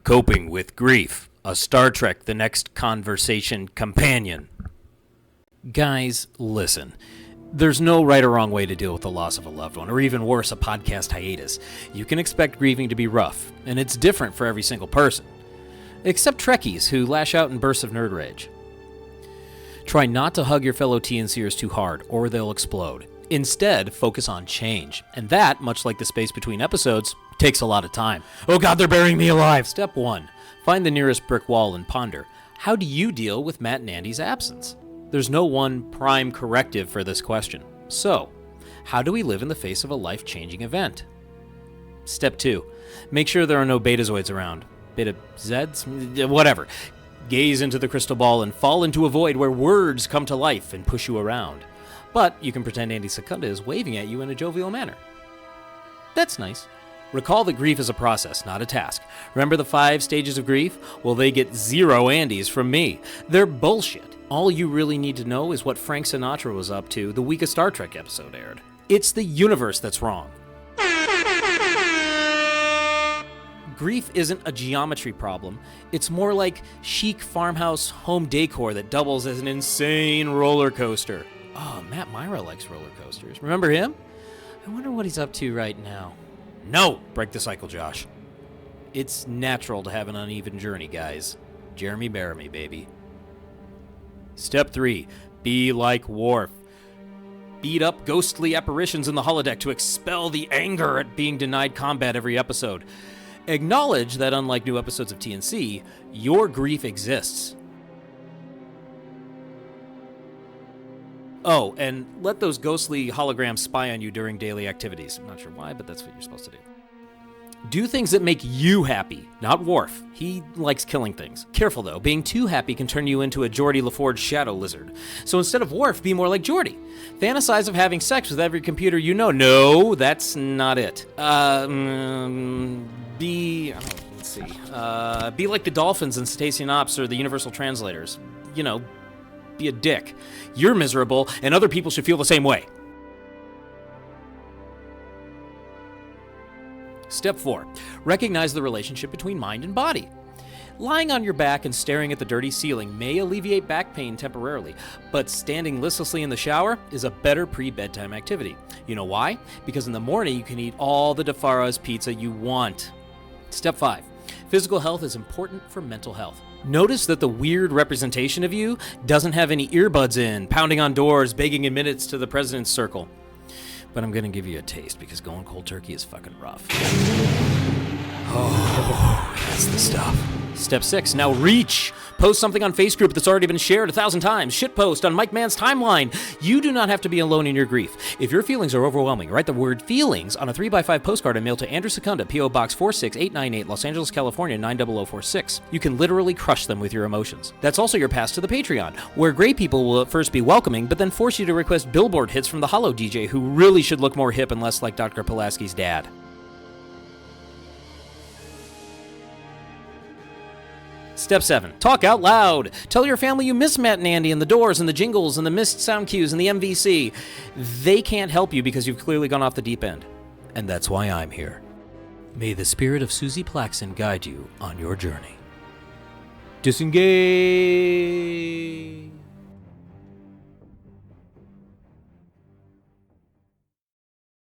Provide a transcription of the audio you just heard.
Coping with Grief, a Star Trek The Next Conversation companion. Guys, listen. There's no right or wrong way to deal with the loss of a loved one, or even worse, a podcast hiatus. You can expect grieving to be rough, and it's different for every single person. Except Trekkies, who lash out in bursts of nerd rage. Try not to hug your fellow TNCers too hard, or they'll explode. Instead, focus on change. And that, much like the space between episodes, takes a lot of time. Oh god, they're burying me alive! Step 1. Find the nearest brick wall and ponder. How do you deal with Matt and Andy's absence? There's no one prime corrective for this question. So, how do we live in the face of a life-changing event? Step 2. Make sure there are no betazoids around. Beta Zeds? Whatever. Gaze into the crystal ball and fall into a void where words come to life and push you around. But you can pretend Andy Secunda is waving at you in a jovial manner. That's nice. Recall that grief is a process, not a task. Remember the 5 stages of grief? Well, they get 0 Andys from me. They're bullshit. All you really need to know is what Frank Sinatra was up to the week a Star Trek episode aired. It's the universe that's wrong. Grief isn't a geometry problem. It's more like chic farmhouse home decor that doubles as an insane roller coaster. Oh, Matt Myra likes roller coasters. Remember him? I wonder what he's up to right now. No! Break the cycle, Josh. It's natural to have an uneven journey, guys. Jeremy Bearimy, baby. Step 3. Be like Worf. Beat up ghostly apparitions in the holodeck to expel the anger at being denied combat every episode. Acknowledge that unlike new episodes of TNC, your grief exists. Oh, and let those ghostly holograms spy on you during daily activities. I'm not sure why, but that's what you're supposed to do. Do things that make you happy, not Worf. He likes killing things. Careful, though. Being too happy can turn you into a Geordi LaForge shadow lizard. So instead of Worf, be more like Geordi. Fantasize of having sex with every computer you know. No, that's not it. Be like the dolphins in Cetacean Ops or the Universal Translators. You know, be a dick. You're miserable, and other people should feel the same way. Step 4. Recognize the relationship between mind and body. Lying on your back and staring at the dirty ceiling may alleviate back pain temporarily, but standing listlessly in the shower is a better pre-bedtime activity. You know why? Because in the morning you can eat all the DeFara's pizza you want. Step 5. Physical health is important for mental health. Notice that the weird representation of you doesn't have any earbuds in, pounding on doors, begging admittance to the president's circle. But I'm gonna give you a taste because going cold turkey is fucking rough. Oh, that's the stuff. Step 6, now reach. Post something on Facebook group that's already been shared 1,000 times. Shitpost on Mike Mann's timeline. You do not have to be alone in your grief. If your feelings are overwhelming, write the word feelings on a 3x5 postcard and mail to Andrew Secunda, P.O. Box 46898, Los Angeles, California, 90046. You can literally crush them with your emotions. That's also your pass to the Patreon, where great people will at first be welcoming, but then force you to request billboard hits from the Holo-DJ, who really should look more hip and less like Dr. Pulaski's dad. Step 7. Talk out loud. Tell your family you miss Matt and Andy and the doors and the jingles and the missed sound cues and the MVC. They can't help you because you've clearly gone off the deep end. And that's why I'm here. May the spirit of Susie Plaxton guide you on your journey. Disengage!